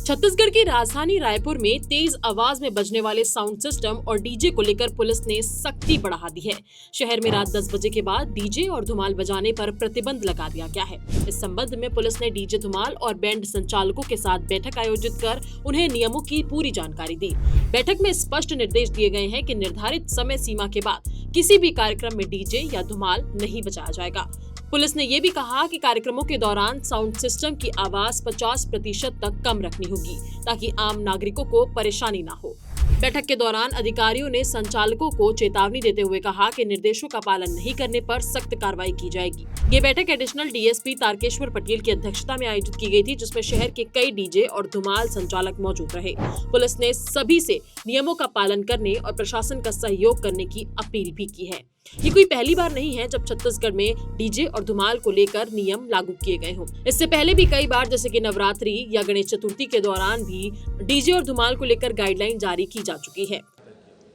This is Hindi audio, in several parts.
छत्तीसगढ़ की राजधानी रायपुर में तेज आवाज में बजने वाले साउंड सिस्टम और डीजे को लेकर पुलिस ने सख्ती बढ़ा दी है। शहर में रात 10 बजे के बाद डीजे और धुमाल बजाने पर प्रतिबंध लगा दिया गया है। इस संबंध में पुलिस ने डीजे, धुमाल और बैंड संचालकों के साथ बैठक आयोजित कर उन्हें नियमों की पूरी जानकारी दी। बैठक में स्पष्ट निर्देश दिए गए हैं कि निर्धारित समय सीमा के बाद किसी भी कार्यक्रम में डीजे या धुमाल नहीं बजाया जाएगा। पुलिस ने ये भी कहा कि कार्यक्रमों के दौरान साउंड सिस्टम की आवाज 50% तक कम रखनी होगी ताकि आम नागरिकों को परेशानी ना हो। बैठक के दौरान अधिकारियों ने संचालकों को चेतावनी देते हुए कहा कि निर्देशों का पालन नहीं करने पर सख्त कार्रवाई की जाएगी। ये बैठक एडिशनल डीएसपी तारकेश्वर पटेल की अध्यक्षता में आयोजित की गई थी, जिसमें शहर के कई डीजे और धुमाल संचालक मौजूद रहे। पुलिस ने सभी से नियमों का पालन करने और प्रशासन का सहयोग करने की अपील भी की है। ये कोई पहली बार नहीं है जब छत्तीसगढ़ में डीजे और धुमाल को लेकर नियम लागू किए गए हों। इससे पहले भी कई बार, जैसे कि नवरात्रि या गणेश चतुर्थी के दौरान भी डीजे और धुमाल को लेकर गाइडलाइन जारी की जा चुकी है।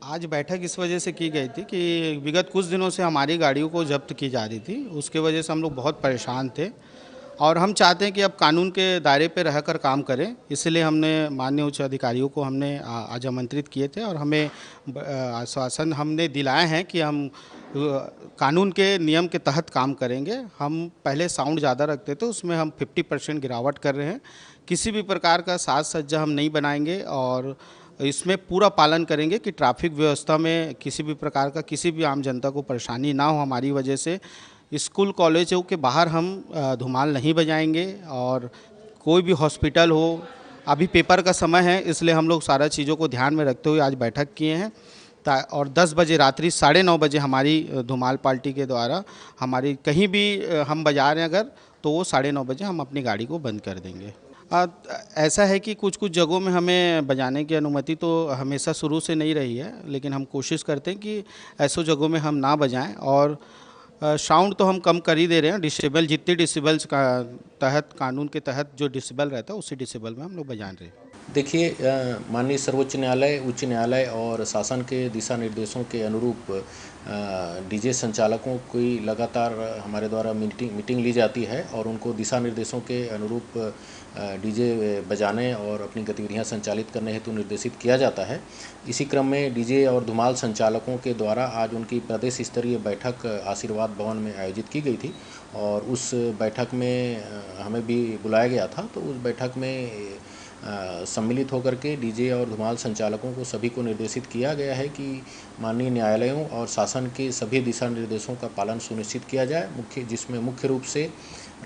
आज बैठक इस वजह से की गई थी कि विगत कुछ दिनों से हमारी गाड़ियों को जब्त की जा रही थी। उसके वजह से हम लोग बहुत परेशान थे और हम चाहते हैं कि अब कानून के दायरे पर रहकर काम करें। इसलिए हमने माननीय उच्च अधिकारियों को हमने आज आमंत्रित किए थे और हमें आश्वासन हमने दिलाए हैं कि हम कानून के नियम के तहत काम करेंगे। हम पहले साउंड ज़्यादा रखते थे, उसमें हम 50% गिरावट कर रहे हैं। किसी भी प्रकार का साज सज्जा हम नहीं बनाएंगे और इसमें पूरा पालन करेंगे कि ट्रैफिक व्यवस्था में किसी भी प्रकार का किसी भी आम जनता को परेशानी ना हो हमारी वजह से। स्कूल कॉलेजों के बाहर हम धुमाल नहीं बजाएंगे और कोई भी हॉस्पिटल हो, अभी पेपर का समय है इसलिए हम लोग सारा चीज़ों को ध्यान में रखते हुए आज बैठक किए हैं। और 10 बजे रात्रि 9:30 बजे हमारी धुमाल पार्टी के द्वारा हमारी कहीं भी हम बजा रहे हैं अगर, तो वो 9:30 बजे हम अपनी गाड़ी को बंद कर देंगे। ऐसा है कि कुछ जगहों में हमें बजाने की अनुमति तो हमेशा शुरू से नहीं रही है, लेकिन हम कोशिश करते हैं कि ऐसो जगहों में हम ना बजाएं और साउंड तो हम कम कर ही दे रहे हैं। डिसेबल जितने डिसेबल्स का तहत कानून के तहत जो डिसेबल रहता है उसी डिसेबल में हम लोग बजा रहे हैं। देखिए, माननीय सर्वोच्च न्यायालय, उच्च न्यायालय और शासन के दिशा निर्देशों के अनुरूप डीजे संचालकों की लगातार हमारे द्वारा मीटिंग ली जाती है और उनको दिशा निर्देशों के अनुरूप डीजे बजाने और अपनी गतिविधियां संचालित करने हेतु निर्देशित किया जाता है। इसी क्रम में डीजे और धुमाल संचालकों के द्वारा आज उनकी प्रदेश स्तरीय बैठक आशीर्वाद भवन में आयोजित की गई थी और उस बैठक में हमें भी बुलाया गया था। तो उस बैठक में सम्मिलित होकर के डीजे और धुमाल संचालकों को सभी को निर्देशित किया गया है कि माननीय न्यायालयों और शासन के सभी दिशा निर्देशों का पालन सुनिश्चित किया जाए, जिसमें मुख्य रूप से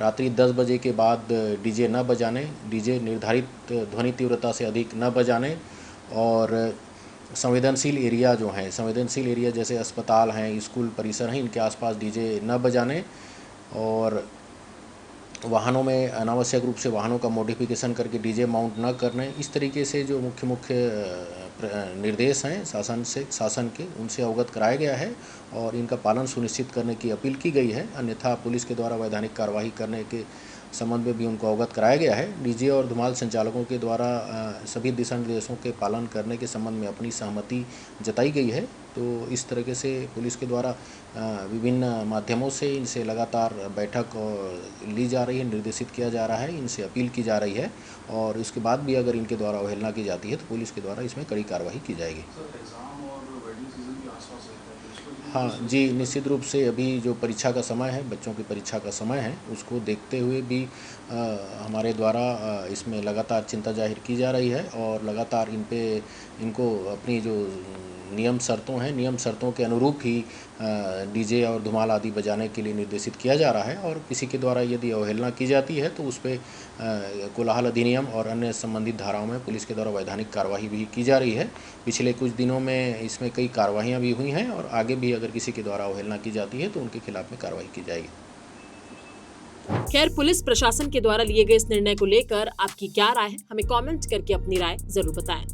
रात्रि 10 बजे के बाद डीजे न बजाने, डीजे निर्धारित ध्वनि तीव्रता से अधिक न बजाने और संवेदनशील एरिया जो हैं, संवेदनशील एरिया जैसे अस्पताल हैं, स्कूल परिसर हैं, इनके आसपास डीजे न बजाने और वाहनों में अनावश्यक रूप से वाहनों का मॉडिफिकेशन करके डीजे माउंट न करने। इस तरीके से जो मुख्य निर्देश हैं शासन के, उनसे अवगत कराया गया है और इनका पालन सुनिश्चित करने की अपील की गई है। अन्यथा पुलिस के द्वारा वैधानिक कार्रवाई करने के संबंध में भी उनको अवगत कराया गया है। डीजे और धुमाल संचालकों के द्वारा सभी दिशा निर्देशों के पालन करने के संबंध में अपनी सहमति जताई गई है। तो इस तरीके से पुलिस के द्वारा विभिन्न माध्यमों से इनसे लगातार बैठक ली जा रही है, निर्देशित किया जा रहा है, इनसे अपील की जा रही है और इसके बाद भी अगर इनके द्वारा अवहेलना की जाती है तो पुलिस के द्वारा इसमें कड़ी कार्रवाई की जाएगी। हाँ जी, निश्चित रूप से अभी जो परीक्षा का समय है, बच्चों की परीक्षा का समय है, उसको देखते हुए भी हमारे द्वारा इसमें लगातार चिंता जाहिर की जा रही है और लगातार इनको अपनी जो नियम शर्तों के अनुरूप ही डीजे और धुमाल आदि बजाने के लिए निर्देशित किया जा रहा है और किसी के द्वारा यदि अवहेलना की जाती है तो उस पर कोलाहल अधिनियम और अन्य संबंधित धाराओं में पुलिस के द्वारा वैधानिक कार्रवाई भी की जा रही है। पिछले कुछ दिनों में इसमें कई कार्रवाइयाँ भी हुई हैं और आगे भी अगर किसी के द्वारा अवहेलना की जाती है तो उनके खिलाफ में कार्रवाई की जाएगी। खैर, पुलिस प्रशासन के द्वारा लिए गए इस निर्णय को लेकर आपकी क्या राय है? हमें कमेंट करके अपनी राय जरूर बताएं।